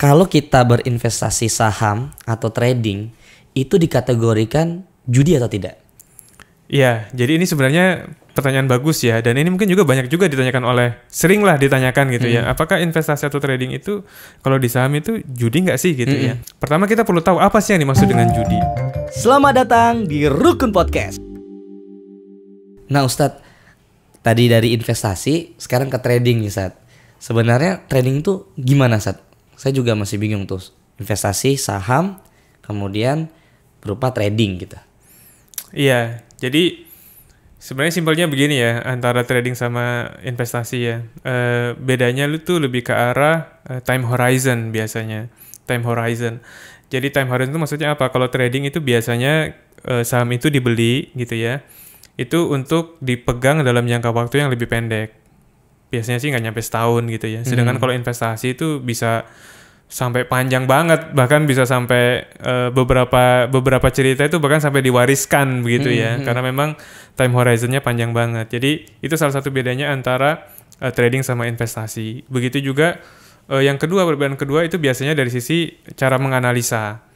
Kalau kita berinvestasi saham atau trading, itu dikategorikan judi atau tidak? Iya, jadi ini sebenarnya pertanyaan bagus ya, dan ini mungkin juga banyak juga ditanyakan seringlah ditanyakan gitu ya, apakah investasi atau trading itu kalau di saham itu judi nggak sih gitu ya. Pertama kita perlu tahu apa sih yang dimaksud dengan judi. Selamat datang di Rukun Podcast. Nah Ustadz, tadi dari investasi, sekarang ke trading nih Ustadz. Sebenarnya trading itu gimana Ustadz? Saya juga masih bingung tuh, investasi saham, kemudian berupa trading gitu. Iya, jadi sebenarnya simpelnya begini ya, antara trading sama investasi ya. Bedanya lu tuh lebih ke arah time horizon biasanya. Time horizon. Jadi time horizon itu maksudnya apa? Kalau trading itu biasanya saham itu dibeli gitu ya. Itu untuk dipegang dalam jangka waktu yang lebih pendek. Biasanya sih nggak nyampe setahun gitu ya. Sedangkan kalau investasi itu bisa sampai panjang banget, bahkan bisa sampai beberapa cerita itu bahkan sampai diwariskan begitu ya, karena memang time horizonnya panjang banget. Jadi itu salah satu bedanya antara trading sama investasi. Begitu juga yang kedua, perbedaan kedua itu biasanya dari sisi cara menganalisa.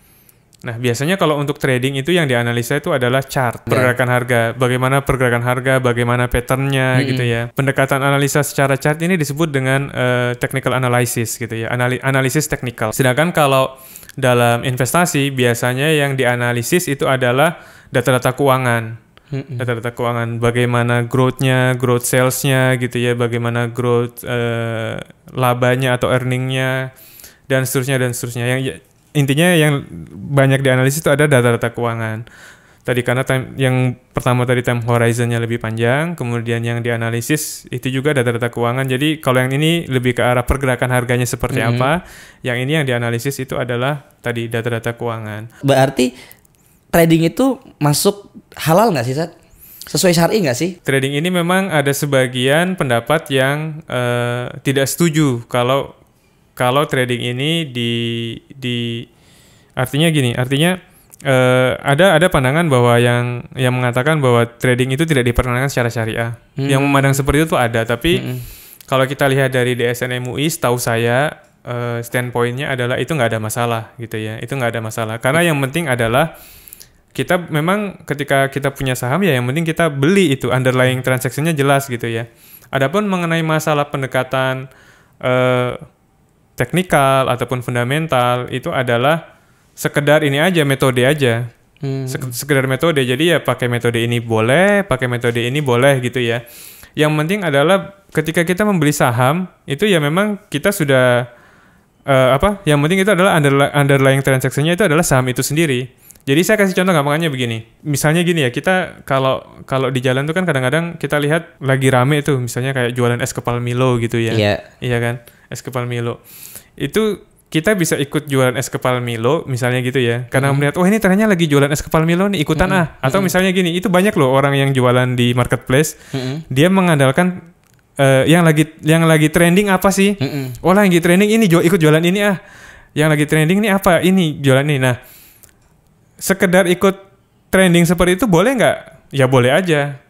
Nah biasanya kalau untuk trading itu yang dianalisa itu adalah chart, pergerakan harga, bagaimana pergerakan harga, bagaimana patternnya gitu ya. Pendekatan analisa secara chart ini disebut dengan technical analysis gitu ya, analisis teknikal. Sedangkan kalau dalam investasi biasanya yang dianalisis itu adalah data-data keuangan. Data-data keuangan, bagaimana growth-nya, growth sales-nya gitu ya, bagaimana growth labanya atau earning-nya, dan seterusnya dan seterusnya. Intinya yang banyak dianalisis itu ada data-data keuangan. Tadi karena yang pertama tadi time horizon-nya lebih panjang, kemudian yang dianalisis itu juga data-data keuangan. Jadi kalau yang ini lebih ke arah pergerakan harganya seperti apa, yang ini yang dianalisis itu adalah tadi data-data keuangan. Berarti trading itu masuk halal nggak sih, Sat? Sesuai syar'i nggak sih? Trading ini memang ada sebagian pendapat yang tidak setuju kalau trading ini artinya gini, ada pandangan bahwa yang mengatakan bahwa trading itu tidak diperkenankan secara syariah. Yang memandang seperti itu tuh ada, tapi kalau kita lihat dari DSN MUI, setahu saya standpointnya adalah itu nggak ada masalah gitu ya, itu nggak ada masalah. Karena yang penting adalah kita memang ketika kita punya saham ya yang penting kita beli itu underlying transaksinya jelas gitu ya. Adapun mengenai masalah pendekatan teknikal ataupun fundamental itu adalah sekedar ini aja, metode aja. Sekedar metode. Jadi ya pakai metode ini boleh, pakai metode ini boleh gitu ya. Yang penting adalah ketika kita membeli saham itu ya memang kita sudah yang penting itu adalah underlying transaksinya itu adalah saham itu sendiri. Jadi saya kasih contoh gampangannya begini. Misalnya gini ya, kita kalau di jalan tuh kan kadang-kadang kita lihat lagi rame tuh, misalnya kayak jualan es kepal Milo gitu ya. Iya kan? Es kepal Milo. Itu kita bisa ikut jualan es kepal Milo misalnya gitu ya. Karena melihat ini ternyata lagi jualan es kepal Milo nih, ikutan Atau misalnya gini, itu banyak loh orang yang jualan di marketplace. Dia mengandalkan yang lagi trending apa sih? Lagi trending ini ikut jualan ini Yang lagi trending ini apa? Ini jualan ini. Nah, sekedar ikut trending seperti itu boleh nggak? Ya boleh aja.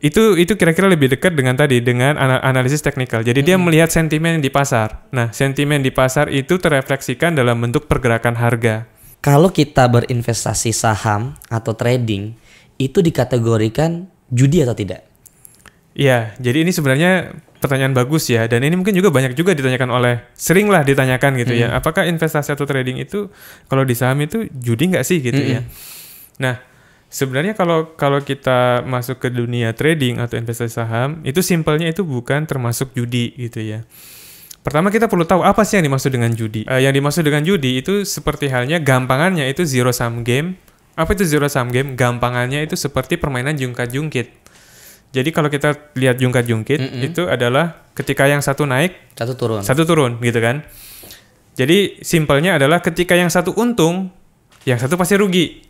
Itu kira-kira lebih dekat dengan analisis teknikal. Jadi dia melihat sentimen di pasar. Nah, sentimen di pasar itu terefleksikan dalam bentuk pergerakan harga. Kalau kita berinvestasi saham atau trading, itu dikategorikan judi atau tidak? Iya, jadi ini sebenarnya pertanyaan bagus ya, dan ini mungkin juga banyak juga seringlah ditanyakan gitu ya. Apakah investasi atau trading itu kalau di saham itu judi nggak sih gitu ya? Nah, sebenarnya kalau kita masuk ke dunia trading atau investasi saham, itu simpelnya itu bukan termasuk judi gitu ya. Pertama kita perlu tahu apa sih yang dimaksud dengan judi. Yang dimaksud dengan judi itu seperti halnya gampangannya itu zero sum game. Apa itu zero sum game? Gampangannya itu seperti permainan jungkat-jungkit. Jadi kalau kita lihat jungkat-jungkit itu adalah ketika yang satu naik, satu turun gitu kan. Jadi simpelnya adalah ketika yang satu untung, yang satu pasti rugi.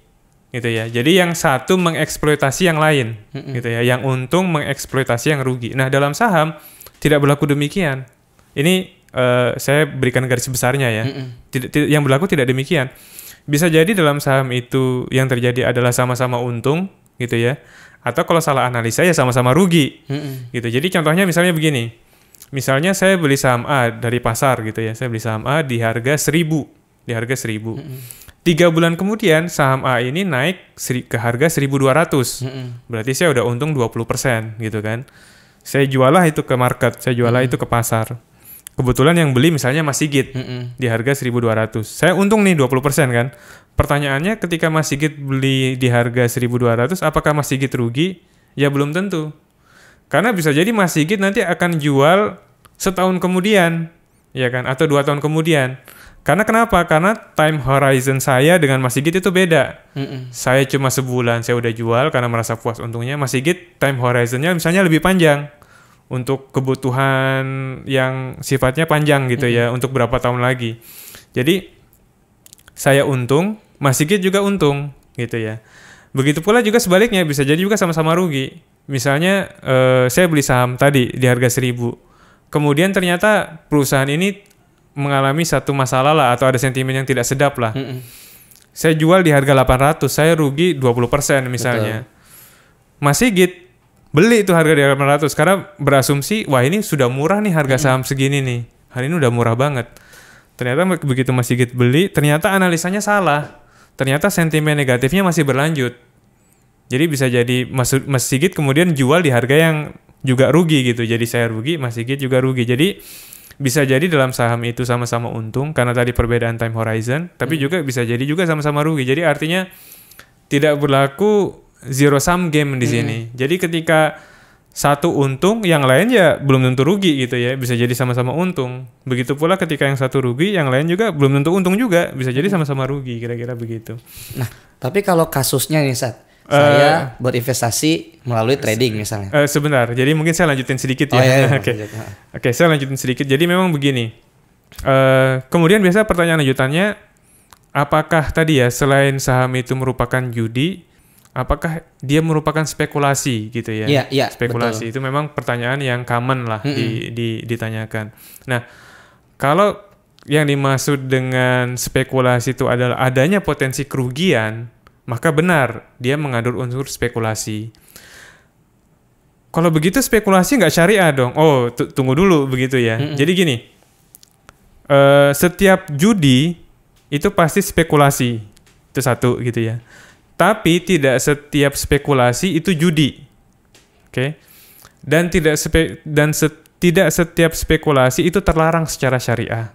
Gitu ya. Jadi yang satu mengeksploitasi yang lain gitu ya. Yang untung mengeksploitasi yang rugi. Nah, dalam saham tidak berlaku demikian. Ini saya berikan garis besarnya ya. Yang berlaku tidak demikian. Bisa jadi dalam saham itu yang terjadi adalah sama-sama untung gitu ya. Atau kalau salah analisa ya sama-sama rugi. Gitu. Jadi contohnya misalnya begini. Misalnya saya beli saham A dari pasar gitu ya. Saya beli saham A di harga 1.000. Di harga 1.000. 3 bulan kemudian saham A ini naik ke harga 1.200. Berarti saya udah untung 20% gitu kan. Saya jualah itu ke market, saya jualah itu ke pasar. Kebetulan yang beli misalnya Mas Sigit di harga 1.200. Saya untung nih 20% kan. Pertanyaannya ketika Mas Sigit beli di harga 1.200, apakah Mas Sigit rugi? Ya belum tentu. Karena bisa jadi Mas Sigit nanti akan jual setahun kemudian, ya kan? Atau 2 tahun kemudian. Karena kenapa? Karena time horizon saya dengan Mas Sigit itu beda. Saya cuma sebulan saya udah jual karena merasa puas untungnya. Mas Sigit time horizonnya misalnya lebih panjang. Untuk kebutuhan yang sifatnya panjang gitu ya. Untuk berapa tahun lagi. Jadi saya untung, Mas Sigit juga untung gitu ya. Begitu pula juga sebaliknya, bisa jadi juga sama-sama rugi. Misalnya saya beli saham tadi di harga 1.000. Kemudian ternyata perusahaan ini mengalami satu masalah lah atau ada sentimen yang tidak sedap lah. Saya jual di harga 800, saya rugi 20% misalnya. Betul. Mas Sigit beli itu harga di harga 800 karena berasumsi wah ini sudah murah nih harga saham segini nih. Hari ini udah murah banget. Ternyata begitu Mas Sigit beli, ternyata analisanya salah. Ternyata sentimen negatifnya masih berlanjut. Jadi bisa jadi Mas Sigit kemudian jual di harga yang juga rugi gitu. Jadi saya rugi, Mas Sigit juga rugi. Jadi bisa jadi dalam saham itu sama-sama untung karena tadi perbedaan time horizon, tapi juga bisa jadi juga sama-sama rugi. Jadi artinya tidak berlaku zero sum game di sini. Jadi ketika satu untung, yang lain ya belum tentu rugi gitu ya. Bisa jadi sama-sama untung. Begitu pula ketika yang satu rugi, yang lain juga belum tentu untung juga. Bisa jadi sama-sama rugi, kira-kira begitu. Nah, tapi kalau kasusnya nih, Sat, saya berinvestasi melalui trading misalnya. Sebentar, jadi mungkin saya lanjutin sedikit ya. Oke, saya lanjutin sedikit. Jadi memang begini. Kemudian biasa pertanyaan lanjutannya, apakah tadi ya selain saham itu merupakan judi, apakah dia merupakan spekulasi gitu ya? Iya, spekulasi betul. Itu memang pertanyaan yang common lah ditanyakan. Nah, kalau yang dimaksud dengan spekulasi itu adalah adanya potensi kerugian, maka benar dia mengandung unsur spekulasi. Kalau begitu spekulasi nggak syariah dong? Oh, tunggu dulu begitu ya. Jadi gini, setiap judi itu pasti spekulasi, itu satu gitu ya. Tapi tidak setiap spekulasi itu judi, oke? Dan tidak setiap spekulasi itu terlarang secara syariah,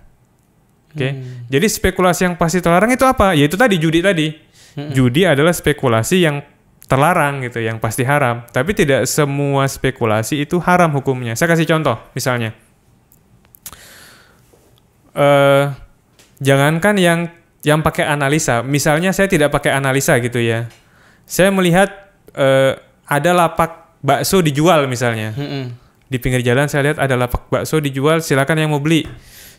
oke? Jadi spekulasi yang pasti terlarang itu apa? Yaitu tadi judi tadi. Judi adalah spekulasi yang terlarang gitu, yang pasti haram. Tapi tidak semua spekulasi itu haram hukumnya. Saya kasih contoh, misalnya, jangankan yang pakai analisa, misalnya saya tidak pakai analisa gitu ya. Saya melihat ada lapak bakso dijual misalnya. Di pinggir jalan saya lihat ada lapak bakso dijual, silakan yang mau beli.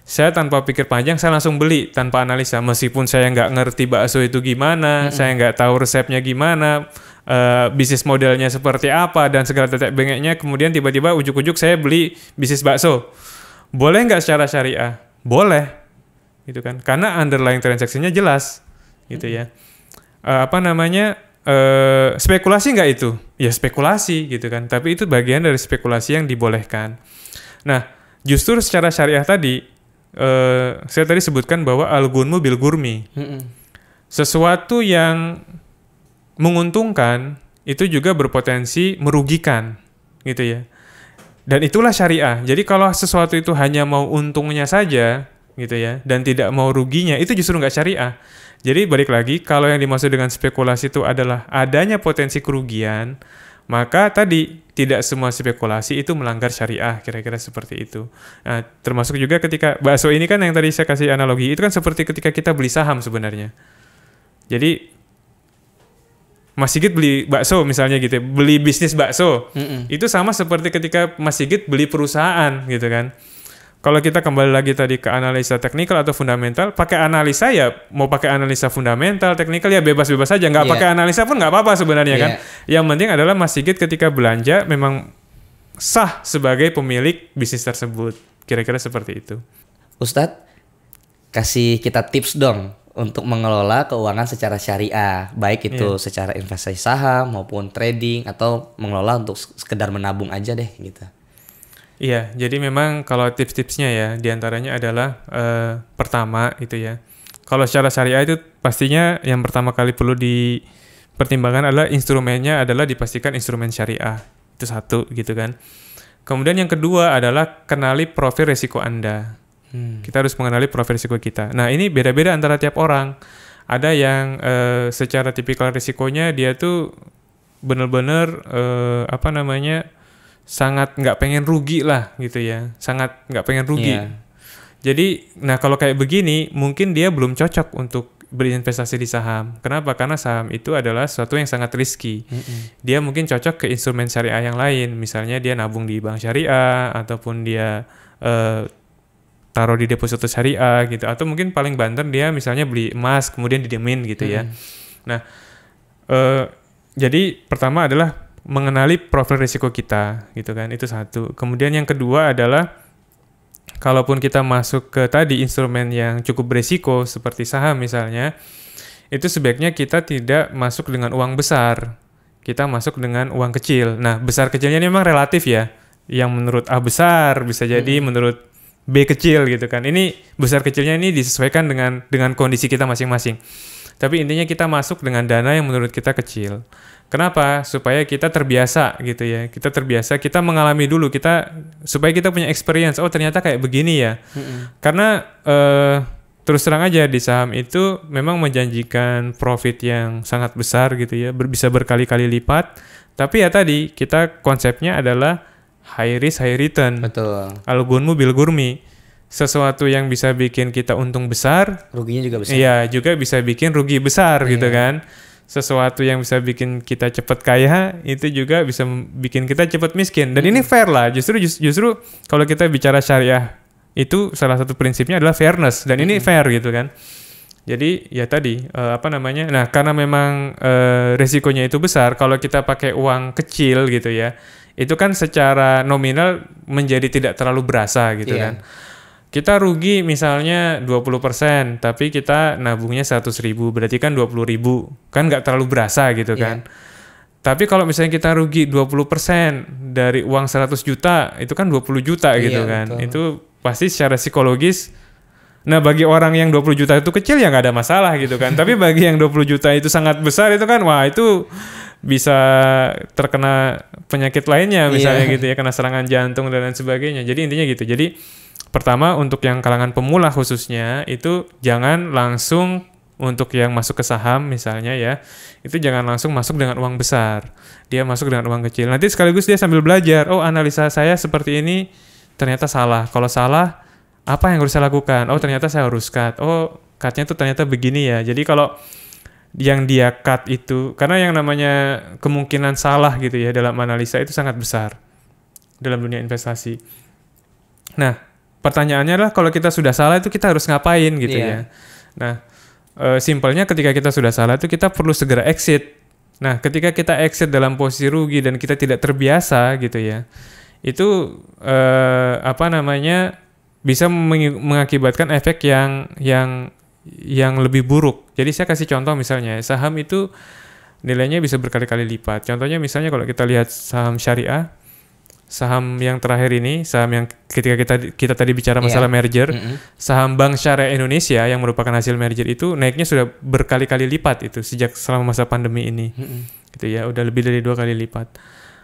Saya tanpa pikir panjang, saya langsung beli tanpa analisa. Meskipun saya nggak ngerti bakso itu gimana, saya nggak tahu resepnya gimana, bisnis modelnya seperti apa, dan segala tetek bengeknya, kemudian tiba-tiba ujuk-ujuk saya beli bisnis bakso. Boleh nggak secara syariah? Boleh. Gitu kan, karena underlying transaksinya jelas gitu ya. Spekulasi nggak itu? Ya spekulasi gitu kan, tapi itu bagian dari spekulasi yang dibolehkan. Nah, justru secara syariah tadi saya tadi sebutkan bahwa al-gunmu bil gurmi, sesuatu yang menguntungkan itu juga berpotensi merugikan gitu ya. Dan itulah syariah. Jadi kalau sesuatu itu hanya mau untungnya saja gitu ya, dan tidak mau ruginya, itu justru nggak syariah. Jadi balik lagi, kalau yang dimaksud dengan spekulasi itu adalah adanya potensi kerugian, maka tadi tidak semua spekulasi itu melanggar syariah, kira-kira seperti itu. Nah, termasuk juga ketika bakso ini kan yang tadi saya kasih analogi, itu kan seperti ketika kita beli saham sebenarnya. Jadi Mas Sigit beli bakso misalnya gitu, beli bisnis bakso, itu sama seperti ketika Mas Sigit beli perusahaan gitu kan. Kalau kita kembali lagi tadi ke analisa teknikal atau fundamental, pakai analisa ya mau pakai analisa fundamental, teknikal ya bebas-bebas saja. Nggak pakai analisa pun nggak apa-apa sebenarnya kan. Yang penting adalah Mas Sigit ketika belanja memang sah sebagai pemilik bisnis tersebut. Kira-kira seperti itu. Ustadz, kasih kita tips dong untuk mengelola keuangan secara syariah. Baik itu secara investasi saham maupun trading atau mengelola untuk sekedar menabung aja deh gitu. Iya, jadi memang kalau tips-tipsnya ya, diantaranya adalah pertama itu ya. Kalau secara syariah itu pastinya yang pertama kali perlu dipertimbangkan adalah instrumennya adalah dipastikan instrumen syariah. Itu satu gitu kan. Kemudian yang kedua adalah kenali profil risiko Anda. Kita harus mengenali profil risiko kita. Nah ini beda-beda antara tiap orang. Ada yang secara tipikal risikonya dia tuh benar-benar sangat nggak pengen rugi lah gitu ya, sangat nggak pengen rugi. Iya. Jadi, nah kalau kayak begini mungkin dia belum cocok untuk berinvestasi di saham. Kenapa? Karena saham itu adalah sesuatu yang sangat risky. Dia mungkin cocok ke instrumen syariah yang lain, misalnya dia nabung di bank syariah ataupun dia taruh di deposito syariah gitu, atau mungkin paling banter dia misalnya beli emas kemudian didiemin gitu ya. Nah, jadi pertama adalah mengenali profil risiko kita gitu kan, itu satu. Kemudian yang kedua adalah kalaupun kita masuk ke tadi instrumen yang cukup berisiko seperti saham misalnya, itu sebaiknya kita tidak masuk dengan uang besar, kita masuk dengan uang kecil. Nah besar kecilnya ini memang relatif ya, yang menurut A besar bisa jadi menurut B kecil gitu kan. Ini besar kecilnya ini disesuaikan dengan kondisi kita masing-masing. Tapi intinya kita masuk dengan dana yang menurut kita kecil. Kenapa? Supaya kita terbiasa gitu ya. Kita terbiasa, kita mengalami dulu, supaya kita punya experience. Oh ternyata kayak begini ya. Karena terus terang aja di saham itu memang menjanjikan profit yang sangat besar gitu ya. Bisa berkali-kali lipat. Tapi ya tadi, kita konsepnya adalah high risk, high return. Betul. Al-gunmu bil gurmi. Sesuatu yang bisa bikin kita untung besar, Ruginya juga besar. iya, juga bisa bikin rugi besar gitu kan. Sesuatu yang bisa bikin kita cepat kaya itu juga bisa bikin kita cepat miskin. Dan ini fair lah. Justru kalau kita bicara syariah itu salah satu prinsipnya adalah fairness, dan ini fair gitu kan. Jadi ya tadi nah karena memang resikonya itu besar, kalau kita pakai uang kecil gitu ya, itu kan secara nominal menjadi tidak terlalu berasa gitu kan. Kita rugi misalnya 20%, tapi kita nabungnya 100.000, berarti kan 20.000, kan nggak terlalu berasa gitu kan. Tapi kalau misalnya kita rugi 20% dari uang 100 juta, itu kan 20 juta gitu kan. Betul. Itu pasti secara psikologis, nah bagi orang yang 20 juta itu kecil ya nggak ada masalah gitu kan. Tapi bagi yang 20 juta itu sangat besar, itu kan wah itu bisa terkena penyakit lainnya misalnya gitu ya, kena serangan jantung dan lain sebagainya. Jadi intinya gitu. Jadi pertama untuk yang kalangan pemula khususnya itu jangan langsung, untuk yang masuk ke saham misalnya ya, itu jangan langsung masuk dengan uang besar. Dia masuk dengan uang kecil. Nanti sekaligus dia sambil belajar, oh analisa saya seperti ini ternyata salah. Kalau salah, apa yang harus saya lakukan? Oh ternyata saya harus cut. Oh cutnya tuh ternyata begini ya. Jadi kalau yang dia cut itu, karena yang namanya kemungkinan salah gitu ya dalam analisa itu sangat besar dalam dunia investasi. Nah, pertanyaannya adalah kalau kita sudah salah itu kita harus ngapain gitu ya. Nah, simpelnya ketika kita sudah salah itu kita perlu segera exit. Nah, ketika kita exit dalam posisi rugi dan kita tidak terbiasa gitu ya, itu bisa mengakibatkan efek yang lebih buruk. Jadi saya kasih contoh misalnya, saham itu nilainya bisa berkali-kali lipat. Contohnya misalnya kalau kita lihat saham syariah, saham yang terakhir ini, saham yang ketika kita tadi bicara masalah merger, saham Bank Syariah Indonesia yang merupakan hasil merger itu naiknya sudah berkali-kali lipat itu sejak selama masa pandemi ini. Gitu ya, udah lebih dari 2 kali lipat.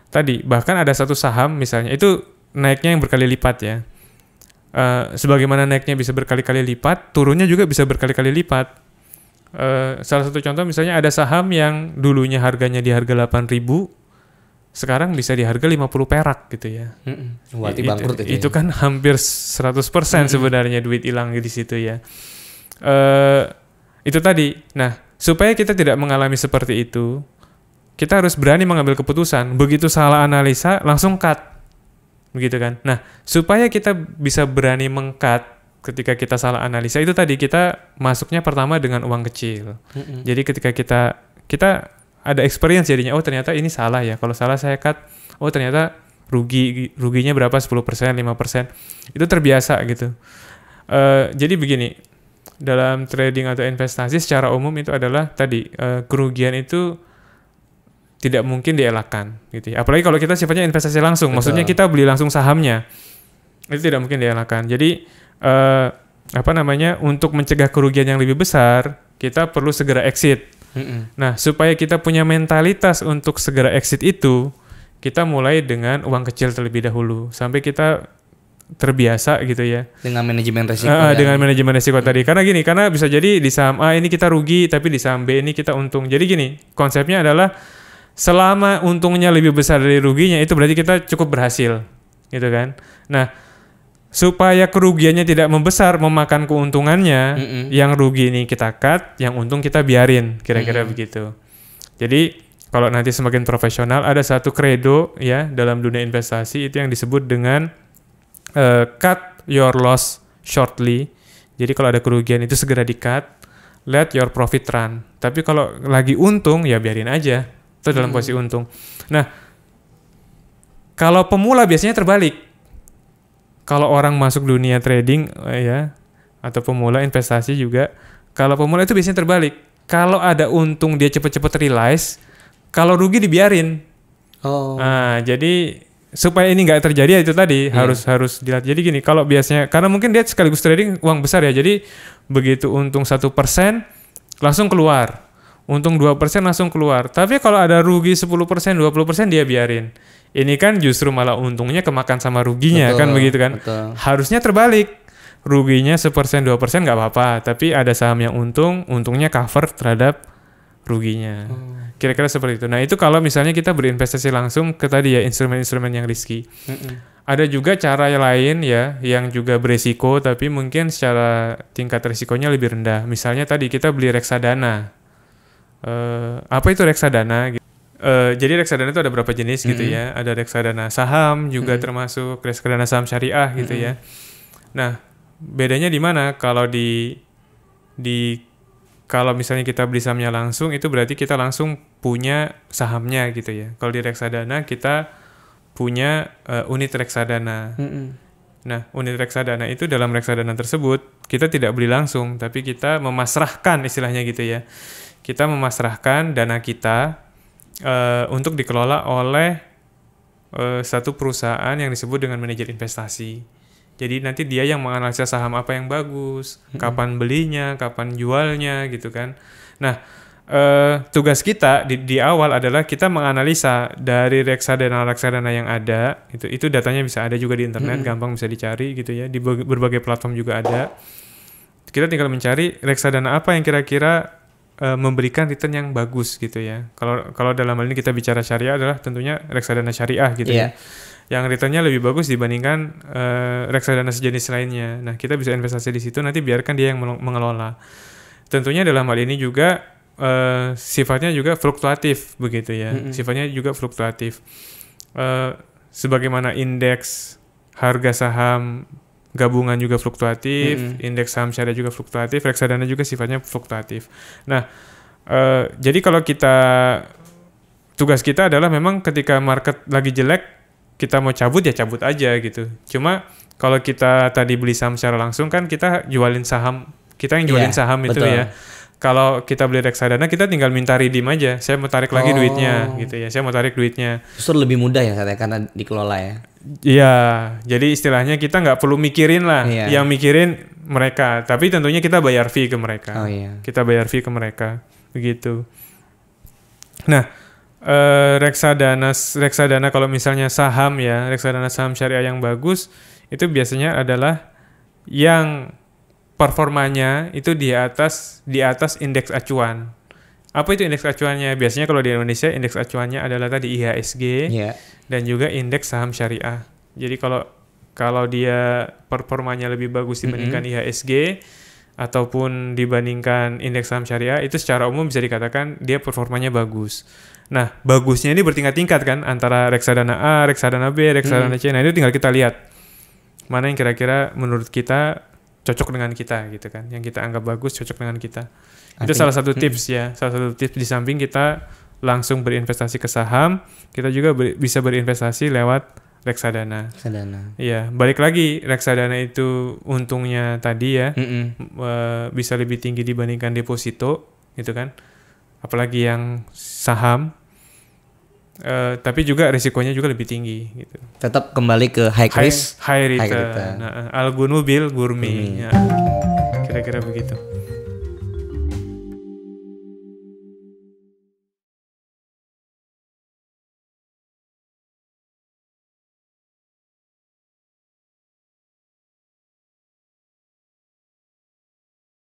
Tadi bahkan ada satu saham misalnya itu naiknya yang berkali lipat ya. Sebagaimana naiknya bisa berkali-kali lipat, turunnya juga bisa berkali-kali lipat. Salah satu contoh misalnya ada saham yang dulunya harganya di harga 8.000, sekarang bisa di harga 50 perak gitu ya. Berarti bangkrut itu. Itu kan hampir 100% sebenarnya duit hilang di situ ya. Itu tadi. Nah, supaya kita tidak mengalami seperti itu, kita harus berani mengambil keputusan. Begitu salah analisa, langsung cut. Begitu kan. Nah, supaya kita bisa berani meng-cut ketika kita salah analisa, itu tadi kita masuknya pertama dengan uang kecil. Jadi ketika kita ada experience jadinya, oh ternyata ini salah ya. Kalau salah saya cut, oh ternyata ruginya berapa, 10%, 5%. Itu terbiasa gitu. Jadi begini, dalam trading atau investasi secara umum itu adalah tadi, kerugian itu tidak mungkin dielakkan gitu ya. Apalagi kalau kita sifatnya investasi langsung, Betul. maksudnya kita beli langsung sahamnya, itu tidak mungkin dielakkan. Jadi untuk mencegah kerugian yang lebih besar, kita perlu segera exit. Nah, supaya kita punya mentalitas untuk segera exit itu, kita mulai dengan uang kecil terlebih dahulu sampai kita terbiasa gitu ya. Dengan manajemen resiko. Dengan manajemen resiko tadi. Karena bisa jadi di saham A ini kita rugi, tapi di saham B ini kita untung. Jadi gini, konsepnya adalah selama untungnya lebih besar dari ruginya, itu berarti kita cukup berhasil, gitu kan. Nah, supaya kerugiannya tidak membesar memakan keuntungannya, yang rugi ini kita cut, yang untung kita biarin, kira-kira begitu. Jadi kalau nanti semakin profesional, ada satu credo ya dalam dunia investasi itu yang disebut dengan cut your loss shortly. Jadi kalau ada kerugian itu segera di-cut, let your profit run. Tapi kalau lagi untung ya biarin aja, itu dalam posisi untung. Nah, kalau pemula biasanya terbalik. Kalau orang masuk dunia trading ya atau pemula investasi juga, kalau pemula itu biasanya terbalik. Kalau ada untung dia cepet-cepet realize, kalau rugi dibiarin. Nah, jadi supaya ini nggak terjadi itu tadi harus dilihat. Jadi gini, kalau biasanya karena mungkin dia sekaligus trading uang besar ya, jadi begitu untung 1% langsung keluar, untung 2% langsung keluar. Tapi kalau ada rugi 10%, 20% dia biarin. Ini kan justru malah untungnya kemakan sama ruginya, kan begitu kan? Betul. Harusnya terbalik. Ruginya 1%, 2% nggak apa-apa, tapi ada saham yang untungnya cover terhadap ruginya. Kira-kira seperti itu. Nah, itu kalau misalnya kita berinvestasi langsung ke tadi ya instrumen-instrumen yang risky. Ada juga cara lain ya yang juga beresiko tapi mungkin secara tingkat risikonya lebih rendah. Misalnya tadi kita beli reksadana. Apa itu reksadana? Jadi reksadana itu ada berapa jenis gitu ya. Ada reksadana saham juga termasuk reksadana saham syariah gitu ya. Nah, bedanya di mana? Kalau kalau misalnya kita beli sahamnya langsung, itu berarti kita langsung punya sahamnya gitu ya. Kalau di reksadana kita punya unit reksadana. Nah, unit reksadana itu dalam reksadana tersebut kita tidak beli langsung, tapi kita memasrahkan istilahnya gitu ya. Kita memasrahkan dana kita untuk dikelola oleh satu perusahaan yang disebut dengan manajer investasi. Jadi nanti dia yang menganalisa saham apa yang bagus, kapan belinya, kapan jualnya gitu kan. Nah, tugas kita di awal adalah kita menganalisa dari reksadana yang ada, itu datanya bisa ada juga di internet, gampang bisa dicari gitu ya, di berbagai platform juga ada. Kita tinggal mencari reksadana apa yang kira-kira memberikan return yang bagus gitu ya. Kalau dalam hal ini kita bicara syariah adalah tentunya reksadana syariah gitu ya. Yang returnnya lebih bagus dibandingkan reksadana sejenis lainnya. Nah, kita bisa investasi di situ, nanti biarkan dia yang mengelola. Tentunya dalam hal ini juga sifatnya juga fluktuatif begitu ya. Sifatnya juga fluktuatif. Sebagaimana indeks harga saham gabungan juga fluktuatif, indeks saham syariah juga fluktuatif, reksadana juga sifatnya fluktuatif. Nah, jadi kalau tugas kita adalah memang ketika market lagi jelek, kita mau cabut ya cabut aja gitu. Cuma kalau kita tadi beli saham secara langsung kan kita jualin saham, kita yang jualin saham itu betul. ya. Kalau kita beli reksadana kita tinggal minta redeem aja. Saya mau tarik lagi duitnya gitu ya. Saya mau tarik duitnya. Justru lebih mudah ya karena dikelola ya. Iya, jadi istilahnya kita nggak perlu mikirin lah, yang mikirin mereka. Tapi tentunya kita bayar fee ke mereka. Kita bayar fee ke mereka, begitu. Nah, reksadana kalau misalnya saham ya, reksadana saham syariah yang bagus itu biasanya adalah yang performanya itu di atas indeks acuan. Apa itu indeks acuannya? Biasanya kalau di Indonesia indeks acuannya adalah tadi IHSG dan juga indeks saham syariah. Jadi kalau dia performanya lebih bagus dibandingkan IHSG ataupun dibandingkan indeks saham syariah, itu secara umum bisa dikatakan dia performanya bagus. Nah, bagusnya ini bertingkat-tingkat kan antara reksadana A, reksadana B, reksadana C. Nah, itu tinggal kita lihat mana yang kira-kira menurut kita cocok dengan kita gitu kan. Yang kita anggap bagus cocok dengan kita. Itu salah satu tips ya. Salah satu tips di samping kita langsung berinvestasi ke saham, kita juga bisa berinvestasi lewat reksadana. Iya, balik lagi reksadana itu untungnya tadi ya bisa lebih tinggi dibandingkan deposito gitu kan. Apalagi yang saham Tapi juga risikonya juga lebih tinggi gitu. Tetap kembali ke high risk, High return. return. Al-Gunul bil Gurmi. Ya, kira-kira begitu.